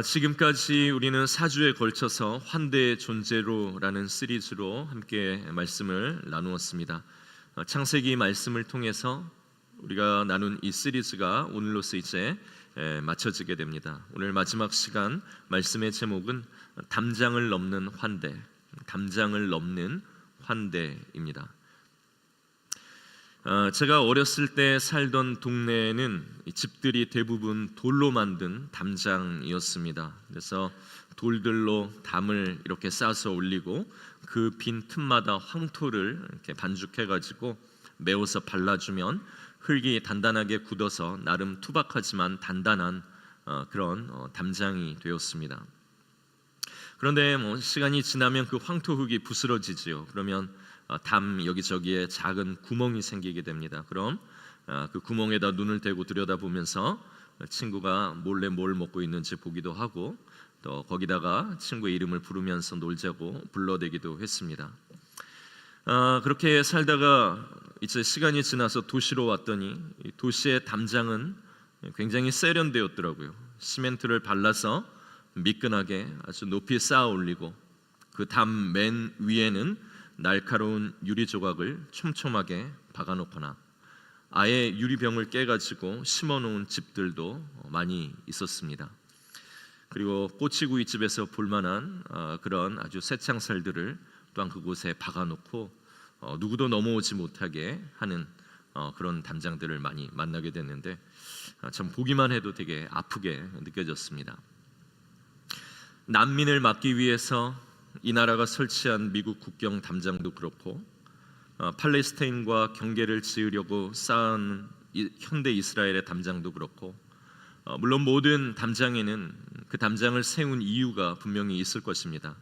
지금까지 우리는 4주에 걸쳐서 환대의 존재로라는 시리즈로 함께 말씀을 나누었습니다. 창세기 말씀을 통해서 우리가 나눈 이 시리즈가 오늘로서 이제 마쳐지게 됩니다. 오늘 마지막 시간 말씀의 제목은 담장을 넘는 환대, 담장을 넘는 환대입니다. 제가 어렸을 때 살던 동네에는 집들이 대부분 돌로 만든 담장이었습니다. 그래서 돌들로 담을 이렇게 쌓아서 올리고 그 빈 틈마다 황토를 이렇게 반죽해가지고 메워서 발라주면 흙이 단단하게 굳어서 나름 투박하지만 단단한 그런 담장이 되었습니다. 그런데 시간이 지나면 그 황토 흙이 부스러지지요. 그러면 담 여기저기에 작은 구멍이 생기게 됩니다. 그럼 그 구멍에다 눈을 대고 들여다보면서 친구가 몰래 뭘 먹고 있는지 보기도 하고 또 거기다가 친구의 이름을 부르면서 놀자고 불러대기도 했습니다. 그렇게 살다가 이제 시간이 지나서 도시로 왔더니 도시의 담장은 굉장히 세련되었더라고요. 시멘트를 발라서 미끈하게 아주 높이 쌓아 올리고 그 담 맨 위에는 날카로운 유리 조각을 촘촘하게 박아놓거나 아예 유리병을 깨가지고 심어놓은 집들도 많이 있었습니다. 그리고 꼬치구이집에서 볼만한 그런 아주 새창살들을 또한 그곳에 박아놓고 누구도 넘어오지 못하게 하는 그런 담장들을 많이 만나게 됐는데 참 보기만 해도 되게 아프게 느껴졌습니다. 난민을 막기 위해서 이 나라가 설치한 미국 국경 담장도 그렇고 팔레스타인과 경계를 지으려고 쌓은 현대 이스라엘의 담장도 그렇고 물론 모든 담장에는 그 담장을 세운 이유가 분명히 있을 것입니다.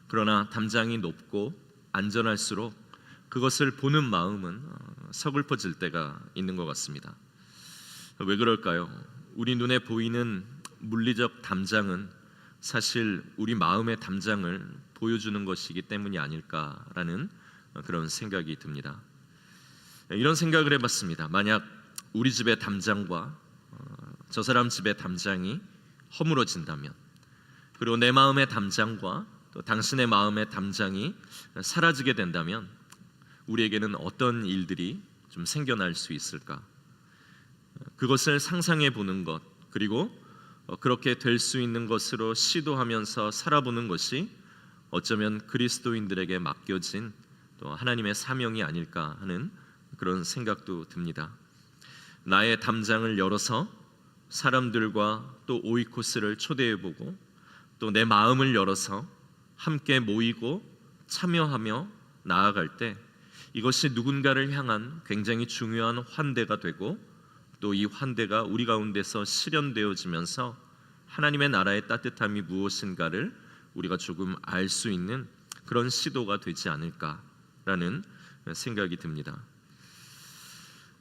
그러나 담장이 높고 안전할수록 그것을 보는 마음은 서글퍼질 때가 있는 것 같습니다. 왜 그럴까요? 우리 눈에 보이는 물리적 담장은 사실 우리 마음의 담장을 보여주는 것이기 때문이 아닐까라는 그런 생각이 듭니다. 이런 생각을 해봤습니다. 만약 우리 집의 담장과 저 사람 집의 담장이 허물어진다면, 그리고 내 마음의 담장과 또 당신의 마음의 담장이 사라지게 된다면 우리에게는 어떤 일들이 좀 생겨날 수 있을까? 그것을 상상해 보는 것, 그리고 그렇게 될 수 있는 것으로 시도하면서 살아보는 것이 어쩌면 그리스도인들에게 맡겨진 또 하나님의 사명이 아닐까 하는 그런 생각도 듭니다. 나의 담장을 열어서 사람들과 또 오이코스를 초대해보고 또 내 마음을 열어서 함께 모이고 참여하며 나아갈 때 이것이 누군가를 향한 굉장히 중요한 환대가 되고 또 이 환대가 우리 가운데서 실현되어지면서 하나님의 나라의 따뜻함이 무엇인가를 우리가 조금 알 수 있는 그런 시도가 되지 않을까라는 생각이 듭니다.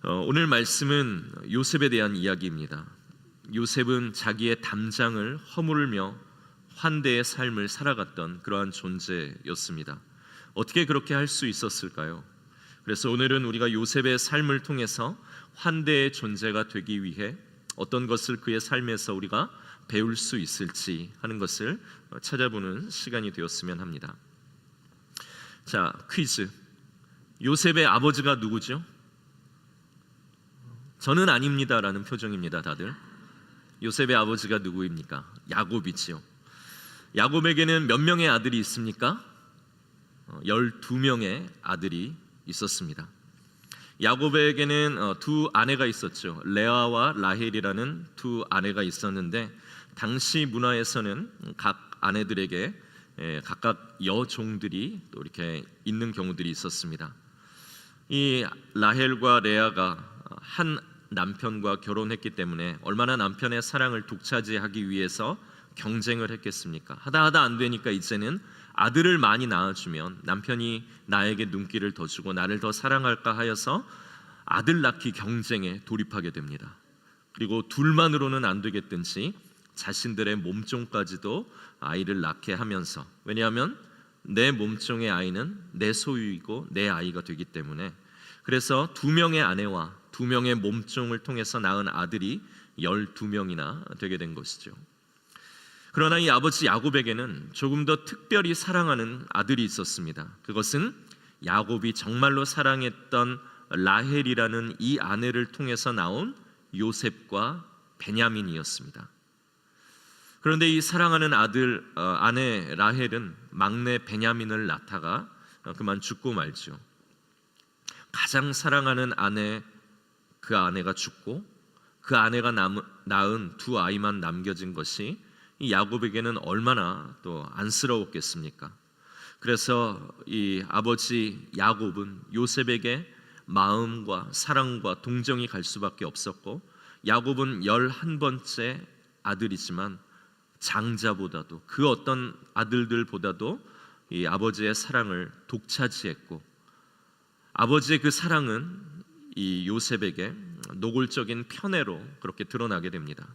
오늘 말씀은 요셉에 대한 이야기입니다. 요셉은 자기의 담장을 허물며 환대의 삶을 살아갔던 그러한 존재였습니다. 어떻게 그렇게 할 수 있었을까요? 그래서 오늘은 우리가 요셉의 삶을 통해서 환대의 존재가 되기 위해 어떤 것을 그의 삶에서 우리가 배울 수 있을지 하는 것을 찾아보는 시간이 되었으면 합니다. 자, 퀴즈. 요셉의 아버지가 누구죠? 저는 아닙니다라는 표정입니다, 다들. 요셉의 아버지가 누구입니까? 야곱이지요. 야곱에게는 몇 명의 아들이 있습니까? 12명의 아들이 있었습니다. 야곱에게는 두 아내가 있었죠. 레아와 라헬이라는 두 아내가 있었는데 당시 문화에서는 각 아내들에게 각각 여종들이 또 이렇게 있는 경우들이 있었습니다. 이 라헬과 레아가 한 남편과 결혼했기 때문에 얼마나 남편의 사랑을 독차지하기 위해서 경쟁을 했겠습니까? 하다 안 되니까 이제는 아들을 많이 낳아주면 남편이 나에게 눈길을 더 주고 나를 더 사랑할까 하여서 아들 낳기 경쟁에 돌입하게 됩니다. 그리고 둘만으로는 안 되겠든지 자신들의 몸종까지도 아이를 낳게 하면서, 왜냐하면 내 몸종의 아이는 내 소유이고 내 아이가 되기 때문에, 그래서 2명의 아내와 2명의 몸종을 통해서 낳은 아들이 12명이나 되게 된 것이죠. 그러나 이 아버지 야곱에게는 조금 더 특별히 사랑하는 아들이 있었습니다. 그것은 야곱이 정말로 사랑했던 라헬이라는 이 아내를 통해서 나온 요셉과 베냐민이었습니다. 그런데 이 사랑하는 아내 라헬은 막내 베냐민을 낳다가 그만 죽고 말죠. 가장 사랑하는 그 아내가 죽고 그 아내가 낳은 두 아이만 남겨진 것이 이 야곱에게는 얼마나 또 안쓰러웠겠습니까? 그래서 이 아버지 야곱은 요셉에게 마음과 사랑과 동정이 갈 수밖에 없었고, 야곱은 11번째 아들이지만 장자보다도 그 어떤 아들들보다도 이 아버지의 사랑을 독차지했고, 아버지의 그 사랑은 이 요셉에게 노골적인 편애로 그렇게 드러나게 됩니다.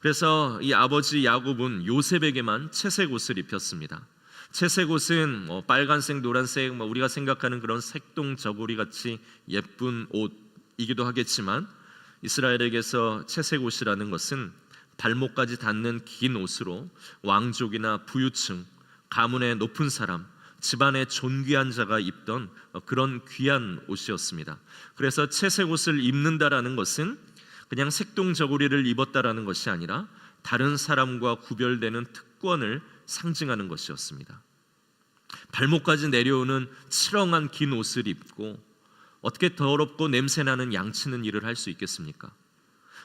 그래서 이 아버지 야곱은 요셉에게만 채색 옷을 입혔습니다. 채색 옷은 빨간색, 노란색, 우리가 생각하는 그런 색동 저고리 같이 예쁜 옷이기도 하겠지만, 이스라엘에게서 채색 옷이라는 것은 발목까지 닿는 긴 옷으로 왕족이나 부유층, 가문의 높은 사람, 집안의 존귀한 자가 입던 그런 귀한 옷이었습니다. 그래서 채색 옷을 입는다라는 것은 그냥 색동 저고리를 입었다라는 것이 아니라 다른 사람과 구별되는 특권을 상징하는 것이었습니다. 발목까지 내려오는 치렁한 긴 옷을 입고 어떻게 더럽고 냄새나는 양치는 일을 할 수 있겠습니까?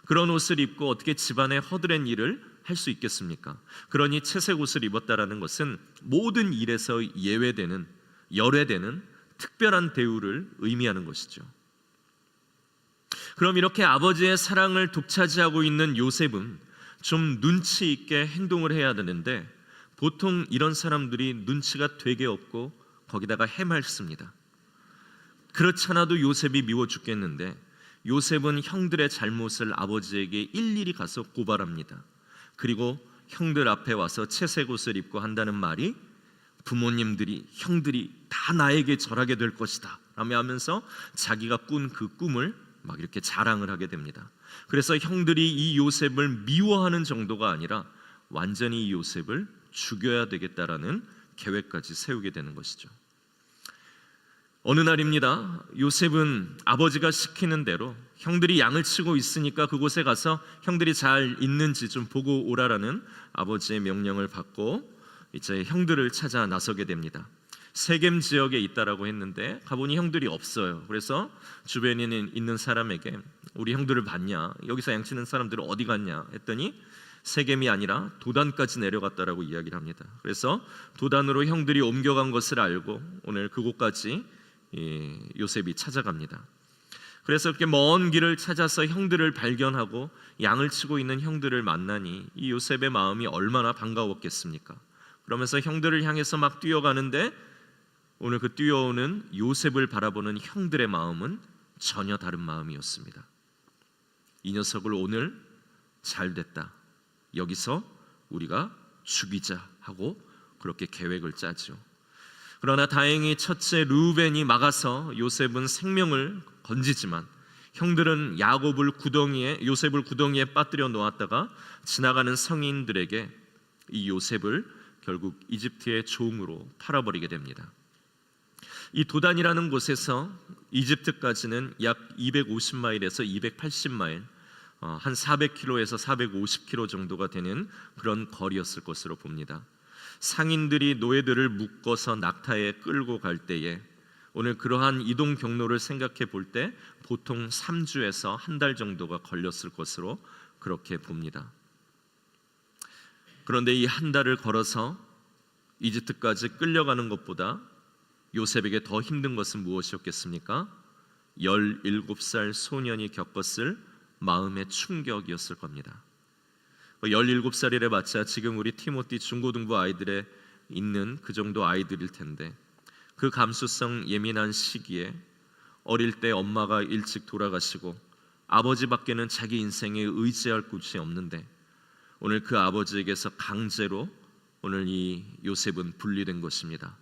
그런 옷을 입고 어떻게 집안의 허드렛 일을 할 수 있겠습니까? 그러니 채색 옷을 입었다라는 것은 모든 일에서 열외되는 특별한 대우를 의미하는 것이죠. 그럼 이렇게 아버지의 사랑을 독차지하고 있는 요셉은 좀 눈치 있게 행동을 해야 되는데, 보통 이런 사람들이 눈치가 되게 없고 거기다가 해맑습니다. 그렇잖아도 요셉이 미워 죽겠는데, 요셉은 형들의 잘못을 아버지에게 일일이 가서 고발합니다. 그리고 형들 앞에 와서 채색 옷을 입고 한다는 말이 형들이 다 나에게 절하게 될 것이다 라며 하면서 자기가 꾼 그 꿈을 막 이렇게 자랑을 하게 됩니다. 그래서 형들이 이 요셉을 미워하는 정도가 아니라 완전히 이 요셉을 죽여야 되겠다라는 계획까지 세우게 되는 것이죠. 어느 날입니다. 요셉은 아버지가 시키는 대로 형들이 양을 치고 있으니까 그곳에 가서 형들이 잘 있는지 좀 보고 오라라는 아버지의 명령을 받고 이제 형들을 찾아 나서게 됩니다. 세겜 지역에 있다라고 했는데 가보니 형들이 없어요. 그래서 주변에 있는 사람에게 우리 형들을 봤냐? 여기서 양치는 사람들은 어디 갔냐? 했더니 세겜이 아니라 도단까지 내려갔다라고 이야기를 합니다. 그래서 도단으로 형들이 옮겨간 것을 알고 오늘 그곳까지 요셉이 찾아갑니다. 그래서 이렇게 먼 길을 찾아서 형들을 발견하고 양을 치고 있는 형들을 만나니 이 요셉의 마음이 얼마나 반가웠겠습니까? 그러면서 형들을 향해서 막 뛰어가는데, 오늘 그 뛰어오는 요셉을 바라보는 형들의 마음은 전혀 다른 마음이었습니다. 이 녀석을 오늘 잘 됐다, 여기서 우리가 죽이자 하고 그렇게 계획을 짜죠. 그러나 다행히 첫째 르우벤이 막아서 요셉은 생명을 건지지만, 형들은 요셉을 구덩이에 빠뜨려 놓았다가 지나가는 성인들에게 이 요셉을 결국 이집트의 종으로 팔아버리게 됩니다. 이 도단이라는 곳에서 이집트까지는 약 250마일에서 280마일, 한 400km에서 450km 정도가 되는 그런 거리였을 것으로 봅니다. 상인들이 노예들을 묶어서 낙타에 끌고 갈 때에 오늘 그러한 이동 경로를 생각해 볼 때 보통 3주에서 한 달 정도가 걸렸을 것으로 그렇게 봅니다. 그런데 이 한 달을 걸어서 이집트까지 끌려가는 것보다 요셉에게 더 힘든 것은 무엇이었겠습니까? 17살 소년이 겪었을 마음의 충격이었을 겁니다. 17살이래 봤자 지금 우리 티모티 중고등부 아이들에 있는 그 정도 아이들일 텐데, 그 감수성 예민한 시기에 어릴 때 엄마가 일찍 돌아가시고 아버지밖에는 자기 인생에 의지할 곳이 없는데, 오늘 그 아버지에게서 강제로 오늘 이 요셉은 분리된 것입니다.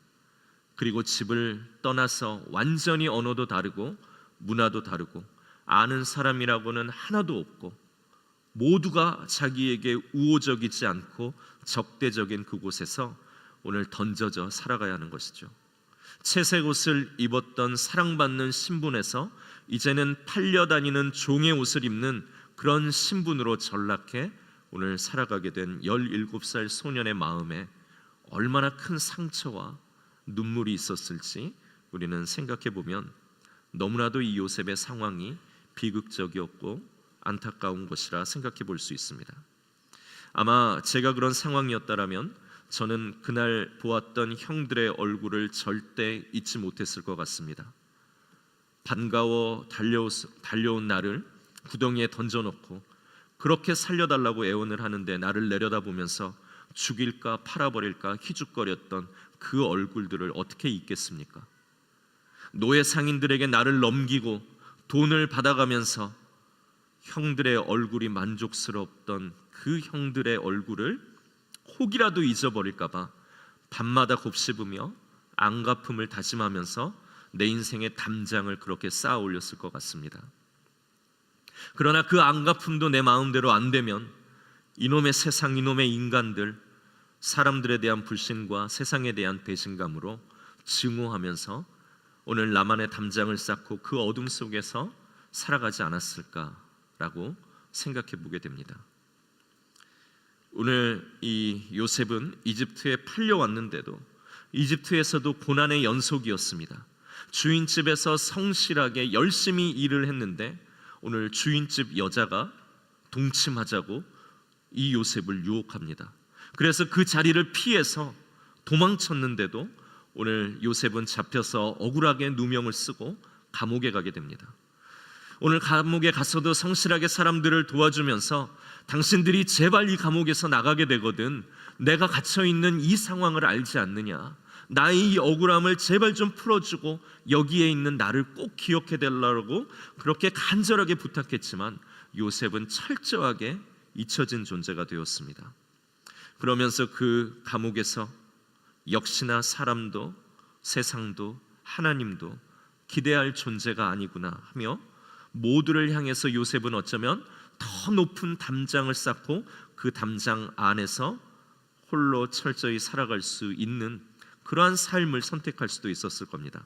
그리고 집을 떠나서 완전히 언어도 다르고 문화도 다르고 아는 사람이라고는 하나도 없고 모두가 자기에게 우호적이지 않고 적대적인 그곳에서 오늘 던져져 살아가야 하는 것이죠. 채색 옷을 입었던 사랑받는 신분에서 이제는 팔려다니는 종의 옷을 입는 그런 신분으로 전락해 오늘 살아가게 된 17살 소년의 마음에 얼마나 큰 상처와 눈물이 있었을지 우리는 생각해 보면 너무나도 이 요셉의 상황이 비극적이었고 안타까운 것이라 생각해 볼 수 있습니다. 아마 제가 그런 상황이었다라면 저는 그날 보았던 형들의 얼굴을 절대 잊지 못했을 것 같습니다. 반가워 달려온 나를 구덩이에 던져놓고 그렇게 살려달라고 애원을 하는데 나를 내려다보면서 죽일까 팔아버릴까 희죽거렸던 그 얼굴들을 어떻게 잊겠습니까? 노예 상인들에게 나를 넘기고 돈을 받아가면서 형들의 얼굴이 만족스럽던 그 형들의 얼굴을 혹이라도 잊어버릴까 봐 밤마다 곱씹으며 안갚음을 다짐하면서 내 인생의 담장을 그렇게 쌓아 올렸을 것 같습니다. 그러나 그 안갚음도 내 마음대로 안 되면 이놈의 세상, 이놈의 인간들, 사람들에 대한 불신과 세상에 대한 배신감으로 증오하면서 오늘 나만의 담장을 쌓고 그 어둠 속에서 살아가지 않았을까라고 생각해 보게 됩니다. 오늘 이 요셉은 이집트에 팔려왔는데도 이집트에서도 고난의 연속이었습니다. 주인집에서 성실하게 열심히 일을 했는데 오늘 주인집 여자가 동침하자고 이 요셉을 유혹합니다. 그래서 그 자리를 피해서 도망쳤는데도 오늘 요셉은 잡혀서 억울하게 누명을 쓰고 감옥에 가게 됩니다. 오늘 감옥에 가서도 성실하게 사람들을 도와주면서 당신들이 제발 이 감옥에서 나가게 되거든 내가 갇혀있는 이 상황을 알지 않느냐, 나의 이 억울함을 제발 좀 풀어주고 여기에 있는 나를 꼭 기억해 달라고 그렇게 간절하게 부탁했지만 요셉은 철저하게 잊혀진 존재가 되었습니다. 그러면서 그 감옥에서 역시나 사람도 세상도 하나님도 기대할 존재가 아니구나 하며 모두를 향해서 요셉은 어쩌면 더 높은 담장을 쌓고 그 담장 안에서 홀로 철저히 살아갈 수 있는 그러한 삶을 선택할 수도 있었을 겁니다.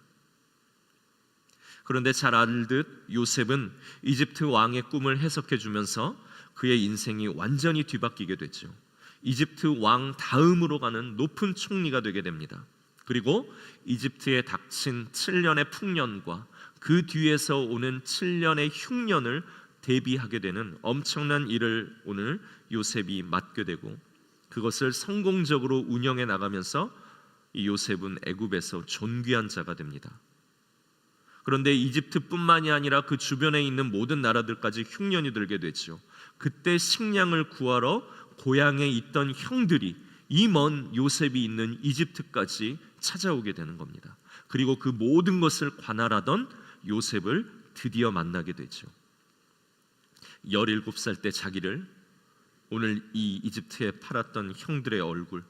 그런데 잘 알듯 요셉은 이집트 왕의 꿈을 해석해 주면서 그의 인생이 완전히 뒤바뀌게 됐죠. 이집트 왕 다음으로 가는 높은 총리가 되게 됩니다. 그리고 이집트에 닥친 7년의 풍년과 그 뒤에서 오는 7년의 흉년을 대비하게 되는 엄청난 일을 오늘 요셉이 맡게 되고 그것을 성공적으로 운영해 나가면서 이 요셉은 애굽에서 존귀한 자가 됩니다. 그런데 이집트뿐만이 아니라 그 주변에 있는 모든 나라들까지 흉년이 들게 되죠. 그때 식량을 구하러 고향에 있던 형들이 이 먼 요셉이 있는 이집트까지 찾아오게 되는 겁니다. 그리고 그 모든 것을 관할하던 요셉을 드디어 만나게 되죠. 17살 때 자기를 오늘 이 이집트에 팔았던 형들의 얼굴,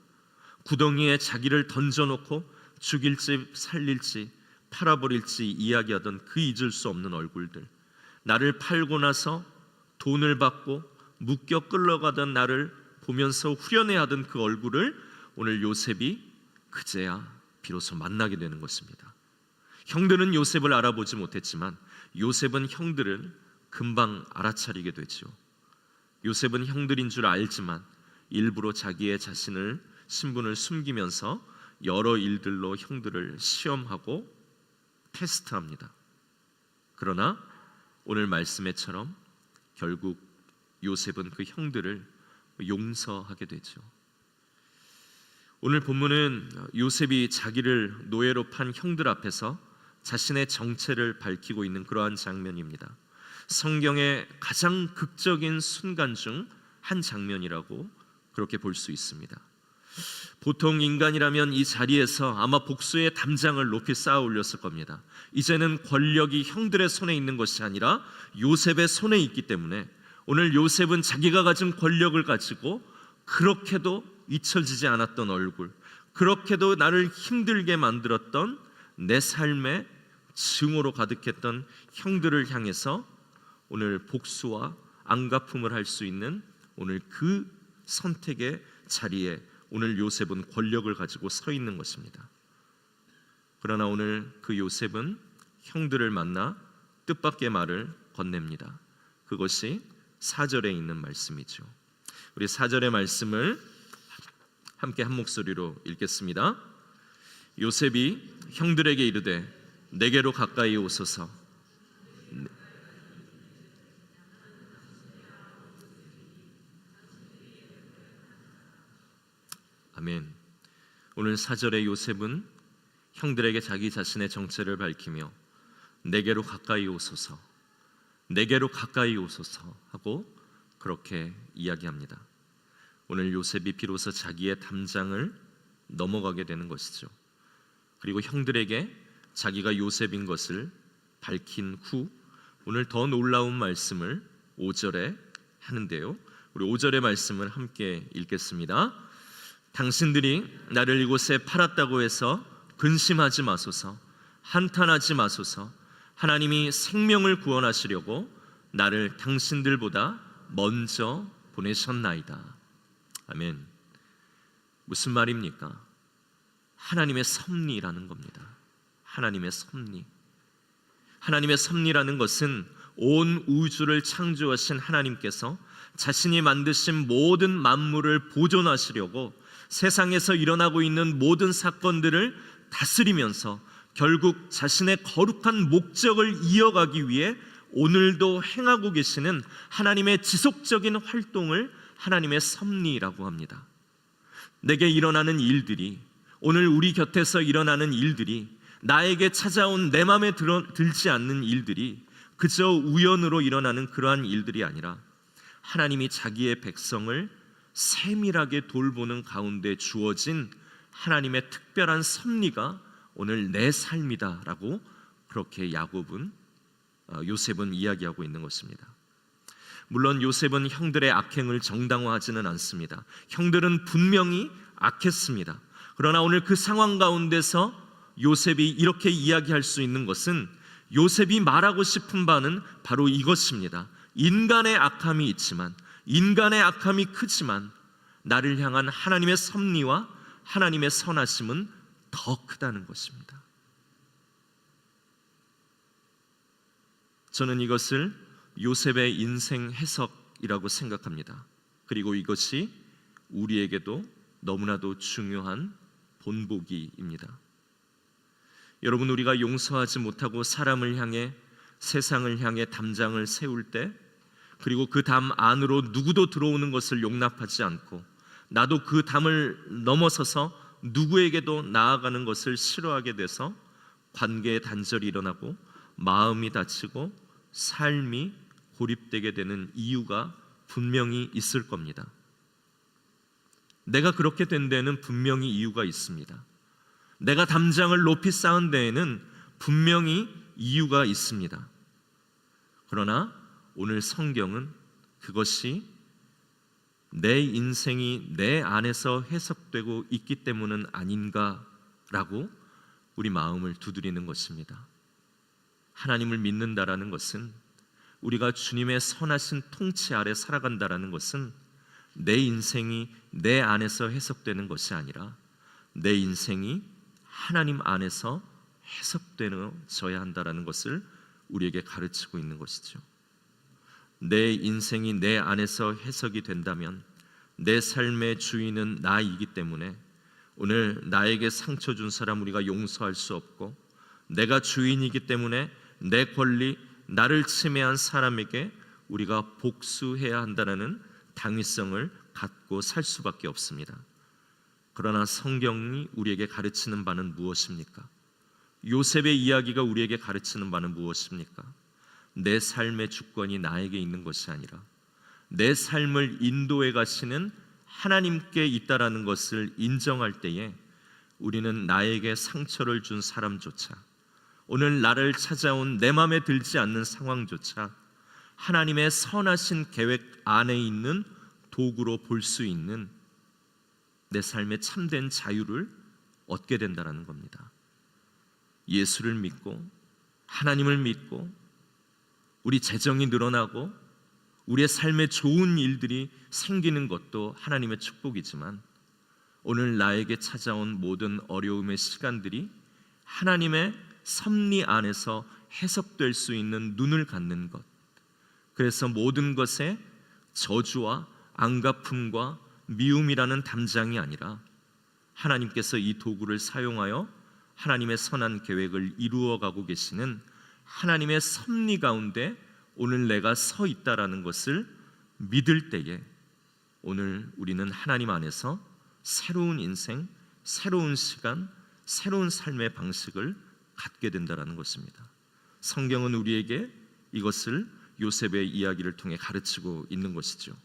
구덩이에 자기를 던져놓고 죽일지 살릴지 팔아버릴지 이야기하던 그 잊을 수 없는 얼굴들, 나를 팔고 나서 돈을 받고 묶여 끌려가던 나를 보면서 후련해하던 그 얼굴을 오늘 요셉이 그제야 비로소 만나게 되는 것입니다. 형들은 요셉을 알아보지 못했지만 요셉은 형들을 금방 알아차리게 되죠. 요셉은 형들인 줄 알지만 일부러 자기의 신분을 숨기면서 여러 일들로 형들을 시험하고 테스트합니다. 그러나 오늘 말씀에처럼 결국 요셉은 그 형들을 용서하게 되죠. 오늘 본문은 요셉이 자기를 노예로 판 형들 앞에서 자신의 정체를 밝히고 있는 그러한 장면입니다. 성경의 가장 극적인 순간 중 한 장면이라고 그렇게 볼 수 있습니다. 보통 인간이라면 이 자리에서 아마 복수의 담장을 높이 쌓아 올렸을 겁니다. 이제는 권력이 형들의 손에 있는 것이 아니라 요셉의 손에 있기 때문에 오늘 요셉은 자기가 가진 권력을 가지고 그렇게도 잊혀지지 않았던 얼굴, 그렇게도 나를 힘들게 만들었던 내 삶의 증오로 가득했던 형들을 향해서 오늘 복수와 안갚음을 할 수 있는 오늘 그 선택의 자리에 오늘 요셉은 권력을 가지고 서 있는 것입니다. 그러나 오늘 그 요셉은 형들을 만나 뜻밖의 말을 건넵니다. 그것이 4절에 있는 말씀이죠. 우리 4절의 말씀을 함께 한 목소리로 읽겠습니다. 요셉이 형들에게 이르되 내게로 가까이 오소서. 아멘. 오늘 4절의 요셉은 형들에게 자기 자신의 정체를 밝히며 내게로 가까이 오소서, 내게로 가까이 오소서 하고 그렇게 이야기합니다. 오늘 요셉이 비로소 자기의 담장을 넘어가게 되는 것이죠. 그리고 형들에게 자기가 요셉인 것을 밝힌 후 오늘 더 놀라운 말씀을 5절에 하는데요. 우리 5절의 말씀을 함께 읽겠습니다. 당신들이 나를 이곳에 팔았다고 해서 근심하지 마소서, 한탄하지 마소서. 하나님이 생명을 구원하시려고 나를 당신들보다 먼저 보내셨나이다. 아멘. 무슨 말입니까? 하나님의 섭리라는 겁니다. 하나님의 섭리. 하나님의 섭리라는 것은 온 우주를 창조하신 하나님께서 자신이 만드신 모든 만물을 보존하시려고 세상에서 일어나고 있는 모든 사건들을 다스리면서 결국 자신의 거룩한 목적을 이어가기 위해 오늘도 행하고 계시는 하나님의 지속적인 활동을 하나님의 섭리라고 합니다. 내게 일어나는 일들이, 오늘 우리 곁에서 일어나는 일들이, 나에게 찾아온 내 마음에 들지 않는 일들이 그저 우연으로 일어나는 그러한 일들이 아니라 하나님이 자기의 백성을 세밀하게 돌보는 가운데 주어진 하나님의 특별한 섭리가 오늘 내 삶이다라고 그렇게 요셉은 이야기하고 있는 것입니다. 물론 요셉은 형들의 악행을 정당화하지는 않습니다. 형들은 분명히 악했습니다. 그러나 오늘 그 상황 가운데서 요셉이 이렇게 이야기할 수 있는 것은, 요셉이 말하고 싶은 바는 바로 이것입니다. 인간의 악함이 있지만, 인간의 악함이 크지만 나를 향한 하나님의 섭리와 하나님의 선하심은 더 크다는 것입니다. 저는 이것을 요셉의 인생 해석이라고 생각합니다. 그리고 이것이 우리에게도 너무나도 중요한 본보기입니다. 여러분, 우리가 용서하지 못하고 사람을 향해, 세상을 향해 담장을 세울 때, 그리고 그 담 안으로 누구도 들어오는 것을 용납하지 않고 나도 그 담을 넘어서서 누구에게도 나아가는 것을 싫어하게 돼서 관계에 단절이 일어나고 마음이 다치고 삶이 고립되게 되는 이유가 분명히 있을 겁니다. 내가 그렇게 된 데에는 분명히 이유가 있습니다. 내가 담장을 높이 쌓은 데에는 분명히 이유가 있습니다. 그러나 오늘 성경은 그것이 내 인생이 내 안에서 해석되고 있기 때문은 아닌가라고 우리 마음을 두드리는 것입니다. 하나님을 믿는다라는 것은, 우리가 주님의 선하신 통치 아래 살아간다라는 것은 내 인생이 내 안에서 해석되는 것이 아니라 내 인생이 하나님 안에서 해석되어져야 한다라는 것을 우리에게 가르치고 있는 것이죠. 내 인생이 내 안에서 해석이 된다면 내 삶의 주인은 나이기 때문에 오늘 나에게 상처 준 사람 우리가 용서할 수 없고, 내가 주인이기 때문에 내 권리, 나를 침해한 사람에게 우리가 복수해야 한다는 당위성을 갖고 살 수밖에 없습니다. 그러나 성경이 우리에게 가르치는 바는 무엇입니까? 요셉의 이야기가 우리에게 가르치는 바는 무엇입니까? 내 삶의 주권이 나에게 있는 것이 아니라 내 삶을 인도해 가시는 하나님께 있다라는 것을 인정할 때에 우리는 나에게 상처를 준 사람조차, 오늘 나를 찾아온 내 마음에 들지 않는 상황조차 하나님의 선하신 계획 안에 있는 도구로 볼 수 있는 내 삶의 참된 자유를 얻게 된다는 겁니다. 예수를 믿고 하나님을 믿고 우리 재정이 늘어나고 우리의 삶에 좋은 일들이 생기는 것도 하나님의 축복이지만 오늘 나에게 찾아온 모든 어려움의 시간들이 하나님의 섭리 안에서 해석될 수 있는 눈을 갖는 것, 그래서 모든 것에 저주와 안갚음과 미움이라는 담장이 아니라 하나님께서 이 도구를 사용하여 하나님의 선한 계획을 이루어가고 계시는 하나님의 섭리 가운데 오늘 내가 서 있다라는 것을 믿을 때에 오늘 우리는 하나님 안에서 새로운 인생, 새로운 시간, 새로운 삶의 방식을 갖게 된다라는 것입니다. 성경은 우리에게 이것을 요셉의 이야기를 통해 가르치고 있는 것이죠.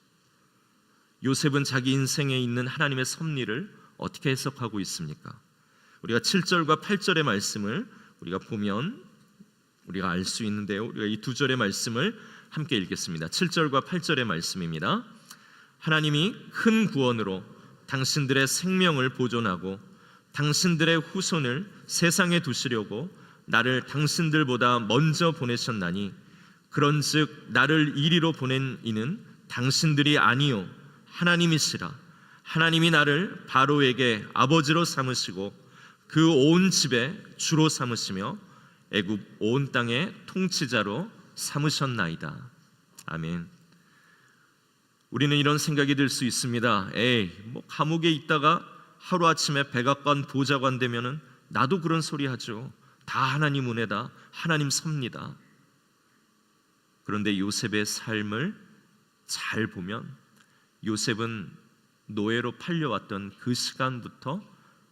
요셉은 자기 인생에 있는 하나님의 섭리를 어떻게 해석하고 있습니까? 우리가 7절과 8절의 말씀을 우리가 보면 우리가 알 수 있는데요, 우리가 이 두 절의 말씀을 함께 읽겠습니다. 7절과 8절의 말씀입니다. 하나님이 큰 구원으로 당신들의 생명을 보존하고 당신들의 후손을 세상에 두시려고 나를 당신들보다 먼저 보내셨나니 그런즉 나를 이리로 보낸 이는 당신들이 아니요 하나님이시라. 하나님이 나를 바로에게 아버지로 삼으시고 그 온 집에 주로 삼으시며 애굽 온 땅의 통치자로 삼으셨나이다. 아멘. 우리는 이런 생각이 들 수 있습니다. 감옥에 있다가 하루아침에 백악관 보좌관 되면은 나도 그런 소리 하죠. 다 하나님 은혜다, 하나님 섭니다. 그런데 요셉의 삶을 잘 보면 요셉은 노예로 팔려왔던 그 시간부터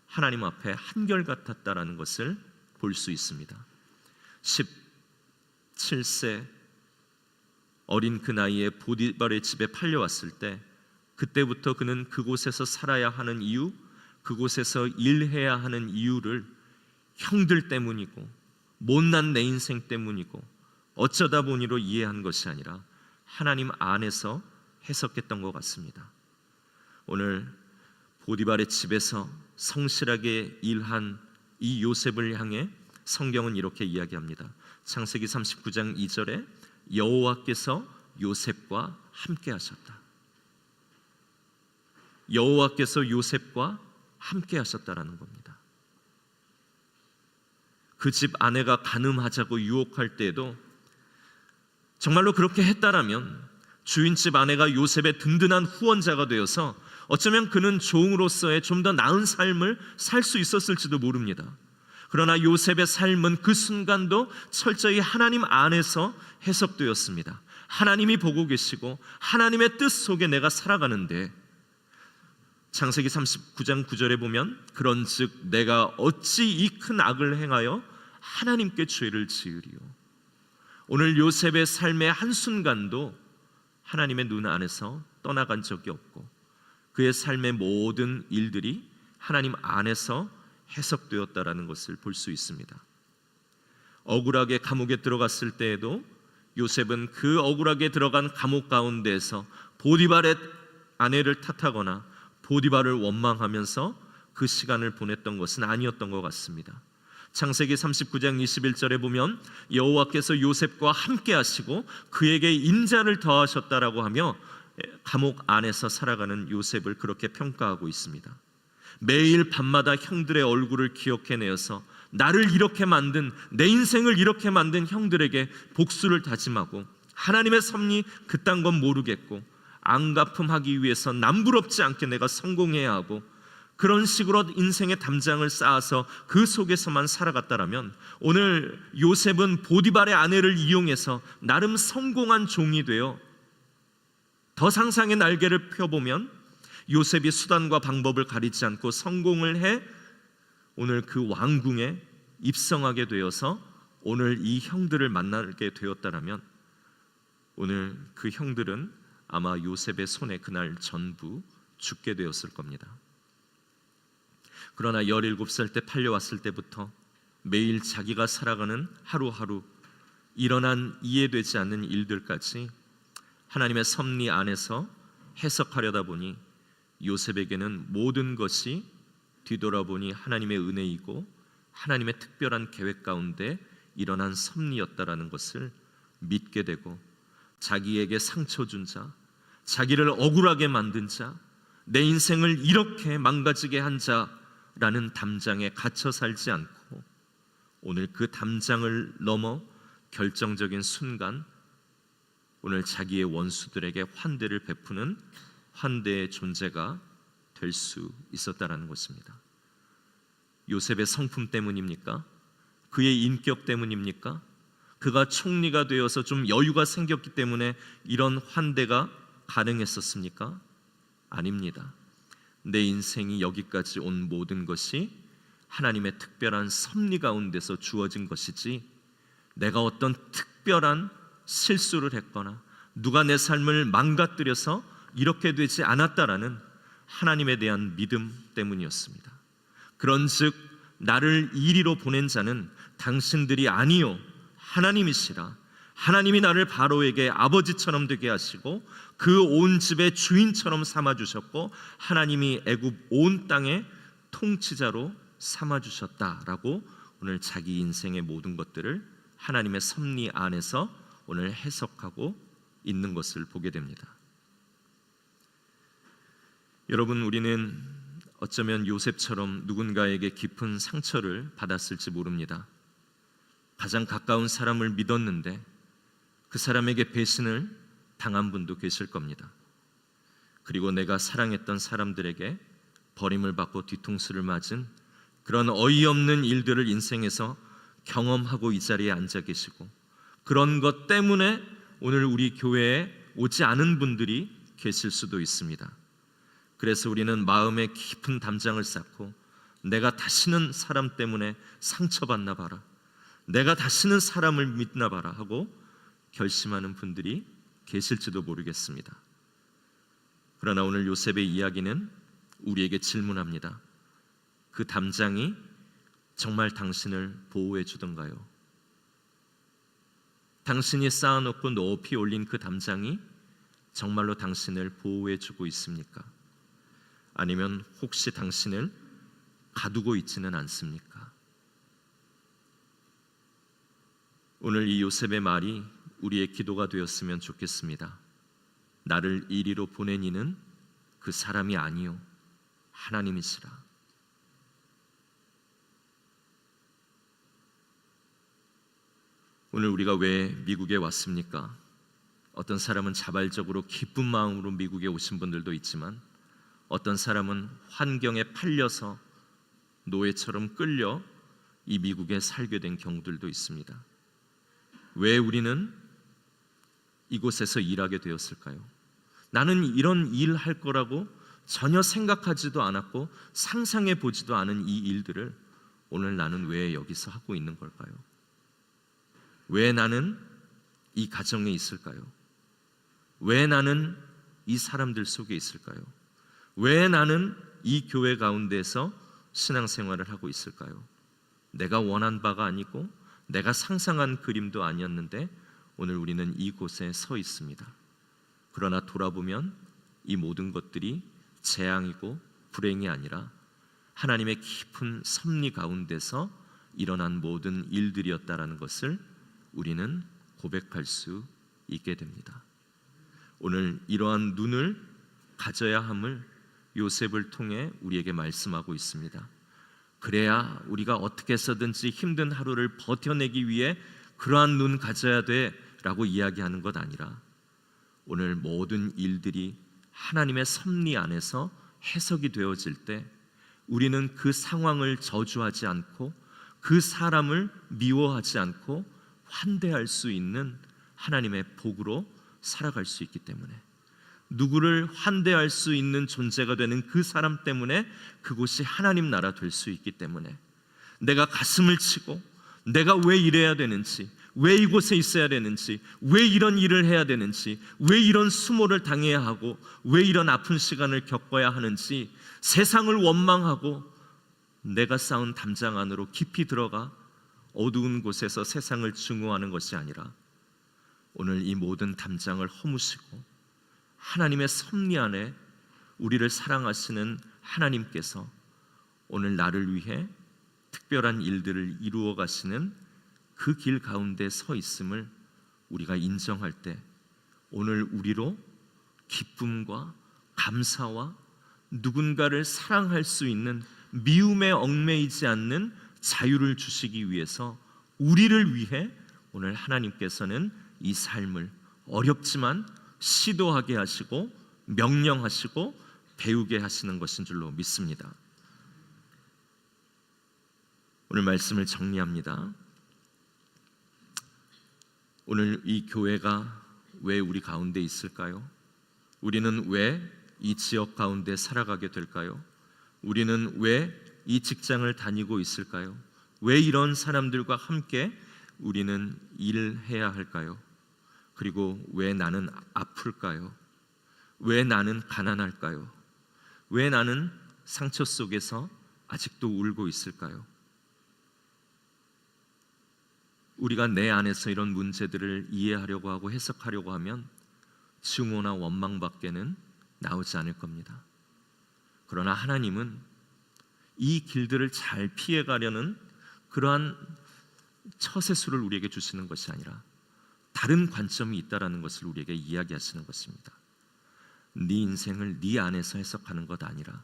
하나님 앞에 한결같았다라는 것을 볼 수 있습니다. 17세 어린 그 나이에 보디발의 집에 팔려왔을 때 그때부터 그는 그곳에서 살아야 하는 이유, 그곳에서 일해야 하는 이유를 형들 때문이고 못난 내 인생 때문이고 어쩌다 보니로 이해한 것이 아니라 하나님 안에서 해석했던 것 같습니다. 오늘 보디발의 집에서 성실하게 일한 이 요셉을 향해 성경은 이렇게 이야기합니다. 창세기 39장 2절에 여호와께서 요셉과 함께 하셨다. 여호와께서 요셉과 함께 하셨다라는 겁니다. 그 집 아내가 간음하자고 유혹할 때에도 정말로 그렇게 했다라면 주인집 아내가 요셉의 든든한 후원자가 되어서 어쩌면 그는 종으로서의 좀 더 나은 삶을 살 수 있었을지도 모릅니다. 그러나 요셉의 삶은 그 순간도 철저히 하나님 안에서 해석되었습니다. 하나님이 보고 계시고 하나님의 뜻 속에 내가 살아가는데 창세기 39장 9절에 보면 그런즉 내가 어찌 이 큰 악을 행하여 하나님께 죄를 지으리요. 오늘 요셉의 삶의 한순간도 하나님의 눈 안에서 떠나간 적이 없고 그의 삶의 모든 일들이 하나님 안에서 해석되었다라는 것을 볼 수 있습니다. 억울하게 감옥에 들어갔을 때에도 요셉은 그 억울하게 들어간 감옥 가운데에서 보디발의 아내를 탓하거나 보디발을 원망하면서 그 시간을 보냈던 것은 아니었던 것 같습니다. 창세기 39장 21절에 보면 여호와께서 요셉과 함께 하시고 그에게 인자를 더하셨다라고 하며 감옥 안에서 살아가는 요셉을 그렇게 평가하고 있습니다. 매일 밤마다 형들의 얼굴을 기억해내어서 나를 이렇게 만든, 내 인생을 이렇게 만든 형들에게 복수를 다짐하고 하나님의 섭리 그딴 건 모르겠고 안갚음하기 위해서 남부럽지 않게 내가 성공해야 하고 그런 식으로 인생의 담장을 쌓아서 그 속에서만 살아갔다라면 오늘 요셉은 보디발의 아내를 이용해서 나름 성공한 종이 되어 더 상상의 날개를 펴보면 요셉이 수단과 방법을 가리지 않고 성공을 해 오늘 그 왕궁에 입성하게 되어서 오늘 이 형들을 만나게 되었다라면 오늘 그 형들은 아마 요셉의 손에 그날 전부 죽게 되었을 겁니다. 그러나 17살 때 팔려왔을 때부터 매일 자기가 살아가는 하루하루 일어난 이해되지 않는 일들까지 하나님의 섭리 안에서 해석하려다 보니 요셉에게는 모든 것이 뒤돌아보니 하나님의 은혜이고 하나님의 특별한 계획 가운데 일어난 섭리였다라는 것을 믿게 되고 자기에게 상처 준 자, 자기를 억울하게 만든 자, 내 인생을 이렇게 망가지게 한 자라는 담장에 갇혀 살지 않고 오늘 그 담장을 넘어 결정적인 순간 오늘 자기의 원수들에게 환대를 베푸는 환대의 존재가 될 수 있었다라는 것입니다. 요셉의 성품 때문입니까? 그의 인격 때문입니까? 그가 총리가 되어서 좀 여유가 생겼기 때문에 이런 환대가 가능했었습니까? 아닙니다. 내 인생이 여기까지 온 모든 것이 하나님의 특별한 섭리 가운데서 주어진 것이지 내가 어떤 특별한 실수를 했거나 누가 내 삶을 망가뜨려서 이렇게 되지 않았다라는 하나님에 대한 믿음 때문이었습니다. 그런즉 나를 이리로 보낸 자는 당신들이 아니요 하나님이시라. 하나님이 나를 바로에게 아버지처럼 되게 하시고 그 온 집의 주인처럼 삼아주셨고 하나님이 애굽 온 땅의 통치자로 삼아주셨다라고 오늘 자기 인생의 모든 것들을 하나님의 섭리 안에서 오늘 해석하고 있는 것을 보게 됩니다. 여러분, 우리는 어쩌면 요셉처럼 누군가에게 깊은 상처를 받았을지 모릅니다. 가장 가까운 사람을 믿었는데 그 사람에게 배신을 당한 분도 계실 겁니다. 그리고 내가 사랑했던 사람들에게 버림을 받고 뒤통수를 맞은 그런 어이없는 일들을 인생에서 경험하고 이 자리에 앉아 계시고 그런 것 때문에 오늘 우리 교회에 오지 않은 분들이 계실 수도 있습니다. 그래서 우리는 마음에 깊은 담장을 쌓고 내가 다시는 사람 때문에 상처받나 봐라, 내가 다시는 사람을 믿나 봐라 하고 결심하는 분들이 계실지도 모르겠습니다. 그러나 오늘 요셉의 이야기는 우리에게 질문합니다. 그 담장이 정말 당신을 보호해 주던가요? 당신이 쌓아놓고 높이 올린 그 담장이 정말로 당신을 보호해 주고 있습니까? 아니면 혹시 당신을 가두고 있지는 않습니까? 오늘 이 요셉의 말이 우리의 기도가 되었으면 좋겠습니다. 나를 이리로 보낸 이는 그 사람이 아니요 하나님이시라. 오늘 우리가 왜 미국에 왔습니까? 어떤 사람은 자발적으로 기쁜 마음으로 미국에 오신 분들도 있지만 어떤 사람은 환경에 팔려서 노예처럼 끌려 이 미국에 살게 된 경우들도 있습니다. 왜 우리는 이곳에서 일하게 되었을까요? 나는 이런 일 할 거라고 전혀 생각하지도 않았고 상상해 보지도 않은 이 일들을 오늘 나는 왜 여기서 하고 있는 걸까요? 왜 나는 이 가정에 있을까요? 왜 나는 이 사람들 속에 있을까요? 왜 나는 이 교회 가운데서 신앙생활을 하고 있을까요? 내가 원한 바가 아니고 내가 상상한 그림도 아니었는데 오늘 우리는 이곳에 서 있습니다. 그러나 돌아보면 이 모든 것들이 재앙이고 불행이 아니라 하나님의 깊은 섭리 가운데서 일어난 모든 일들이었다라는 것을 우리는 고백할 수 있게 됩니다. 오늘 이러한 눈을 가져야 함을 요셉을 통해 우리에게 말씀하고 있습니다. 그래야 우리가 어떻게 해서든지 힘든 하루를 버텨내기 위해 그러한 눈 가져야 돼 라고 이야기하는 것 아니라 오늘 모든 일들이 하나님의 섭리 안에서 해석이 되어질 때 우리는 그 상황을 저주하지 않고 그 사람을 미워하지 않고 환대할 수 있는 하나님의 복으로 살아갈 수 있기 때문에 누구를 환대할 수 있는 존재가 되는 그 사람 때문에 그곳이 하나님 나라 될 수 있기 때문에 내가 가슴을 치고 내가 왜 이래야 되는지, 왜 이곳에 있어야 되는지, 왜 이런 일을 해야 되는지, 왜 이런 수모를 당해야 하고 왜 이런 아픈 시간을 겪어야 하는지 세상을 원망하고 내가 쌓은 담장 안으로 깊이 들어가 어두운 곳에서 세상을 증오하는 것이 아니라 오늘 이 모든 담장을 허무시고 하나님의 섭리 안에 우리를 사랑하시는 하나님께서 오늘 나를 위해 특별한 일들을 이루어 가시는 그 길 가운데 서 있음을 우리가 인정할 때 오늘 우리로 기쁨과 감사와 누군가를 사랑할 수 있는 미움에 얽매이지 않는 자유를 주시기 위해서 우리를 위해 오늘 하나님께서는 이 삶을 어렵지만 시도하게 하시고 명령하시고 배우게 하시는 것인 줄로 믿습니다. 오늘 말씀을 정리합니다. 오늘 이 교회가 왜 우리 가운데 있을까요? 우리는 왜 이 지역 가운데 살아가게 될까요? 우리는 왜 이 직장을 다니고 있을까요? 왜 이런 사람들과 함께 우리는 일해야 할까요? 그리고 왜 나는 아플까요? 왜 나는 가난할까요? 왜 나는 상처 속에서 아직도 울고 있을까요? 우리가 내 안에서 이런 문제들을 이해하려고 하고 해석하려고 하면 증오나 원망밖에는 나오지 않을 겁니다. 그러나 하나님은 이 길들을 잘 피해가려는 그러한 처세술을 우리에게 주시는 것이 아니라 다른 관점이 있다라는 것을 우리에게 이야기하시는 것입니다. 네 인생을 네 안에서 해석하는 것 아니라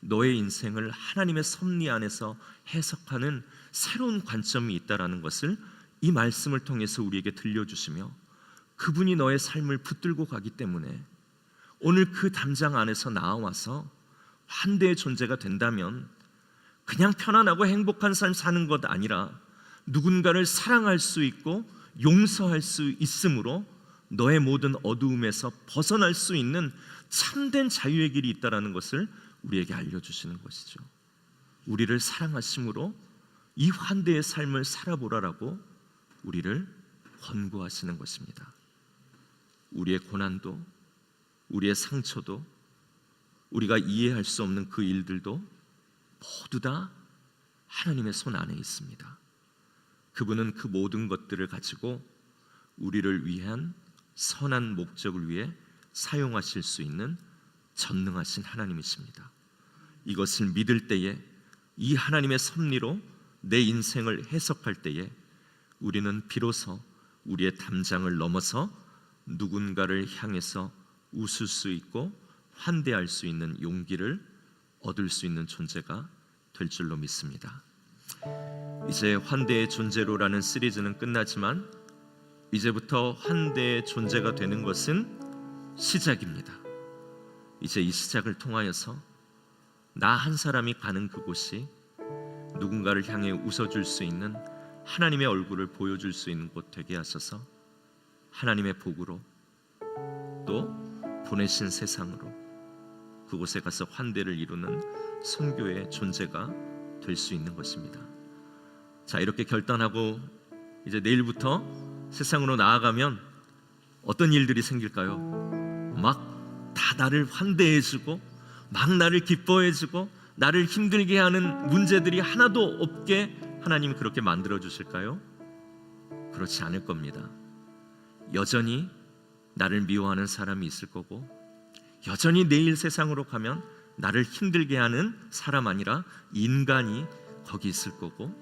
너의 인생을 하나님의 섭리 안에서 해석하는 새로운 관점이 있다라는 것을 이 말씀을 통해서 우리에게 들려주시며 그분이 너의 삶을 붙들고 가기 때문에 오늘 그 담장 안에서 나와서 환대의 존재가 된다면 그냥 편안하고 행복한 삶 사는 것 아니라 누군가를 사랑할 수 있고 용서할 수 있으므로 너의 모든 어두움에서 벗어날 수 있는 참된 자유의 길이 있다는 것을 우리에게 알려주시는 것이죠. 우리를 사랑하심으로 이 환대의 삶을 살아보라라고 우리를 권고하시는 것입니다. 우리의 고난도, 우리의 상처도, 우리가 이해할 수 없는 그 일들도 모두 다 하나님의 손 안에 있습니다. 그분은 그 모든 것들을 가지고 우리를 위한 선한 목적을 위해 사용하실 수 있는 전능하신 하나님이십니다. 이것을 믿을 때에, 이 하나님의 섭리로 내 인생을 해석할 때에 우리는 비로소 우리의 담장을 넘어서 누군가를 향해서 웃을 수 있고 환대할 수 있는 용기를 얻을 수 있는 존재가 될 줄로 믿습니다. 이제 환대의 존재로라는 시리즈는 끝나지만 이제부터 환대의 존재가 되는 것은 시작입니다. 이제 이 시작을 통하여서 나 한 사람이 가는 그곳이 누군가를 향해 웃어줄 수 있는 하나님의 얼굴을 보여줄 수 있는 곳 되게 하셔서 하나님의 복으로 또 보내신 세상으로 그곳에 가서 환대를 이루는 선교의 존재가 될 수 있는 것입니다. 자, 이렇게 결단하고 이제 내일부터 세상으로 나아가면 어떤 일들이 생길까요? 막 다 나를 환대해주고 막 나를 기뻐해주고 나를 힘들게 하는 문제들이 하나도 없게 하나님이 그렇게 만들어 주실까요? 그렇지 않을 겁니다. 여전히 나를 미워하는 사람이 있을 거고, 여전히 내일 세상으로 가면 나를 힘들게 하는 사람 아니라 인간이 거기 있을 거고,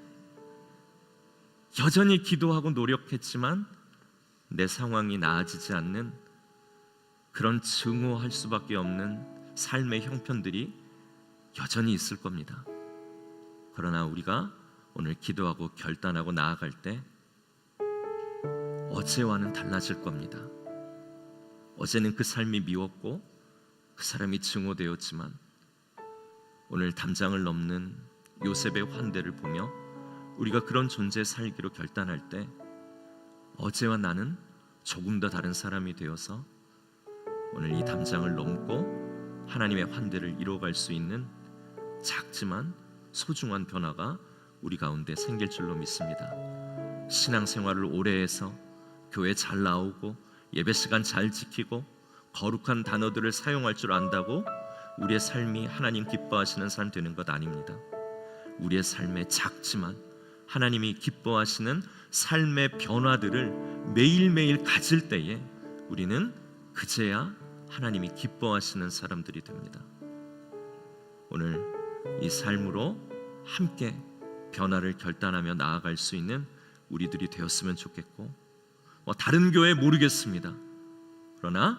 여전히 기도하고 노력했지만 내 상황이 나아지지 않는 그런 증오할 수밖에 없는 삶의 형편들이 여전히 있을 겁니다. 그러나 우리가 오늘 기도하고 결단하고 나아갈 때 어제와는 달라질 겁니다. 어제는 그 삶이 미웠고 그 사람이 증오되었지만 오늘 담장을 넘는 요셉의 환대를 보며 우리가 그런 존재 살기로 결단할 때 어제와 나는 조금 더 다른 사람이 되어서 오늘 이 담장을 넘고 하나님의 환대를 이루어갈 수 있는 작지만 소중한 변화가 우리 가운데 생길 줄로 믿습니다. 신앙생활을 오래 해서 교회 잘 나오고 예배 시간 잘 지키고 거룩한 단어들을 사용할 줄 안다고 우리의 삶이 하나님 기뻐하시는 삶 되는 것 아닙니다. 우리의 삶에 작지만 하나님이 기뻐하시는 삶의 변화들을 매일매일 가질 때에 우리는 그제야 하나님이 기뻐하시는 사람들이 됩니다. 오늘 이 삶으로 함께 변화를 결단하며 나아갈 수 있는 우리들이 되었으면 좋겠고, 다른 교회 모르겠습니다. 그러나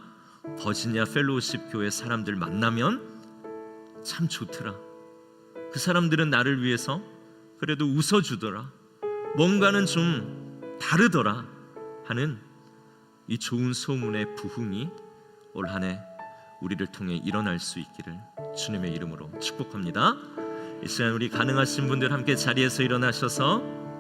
버지니아 펠로우십 교회 사람들 만나면 참 좋더라. 그 사람들은 나를 위해서 그래도 웃어주더라. 뭔가는 좀 다르더라 하는 이 좋은 소문의 부흥이 올 한 해 우리를 통해 일어날 수 있기를 주님의 이름으로 축복합니다. 이 시간 우리 가능하신 분들 함께 자리에서 일어나셔서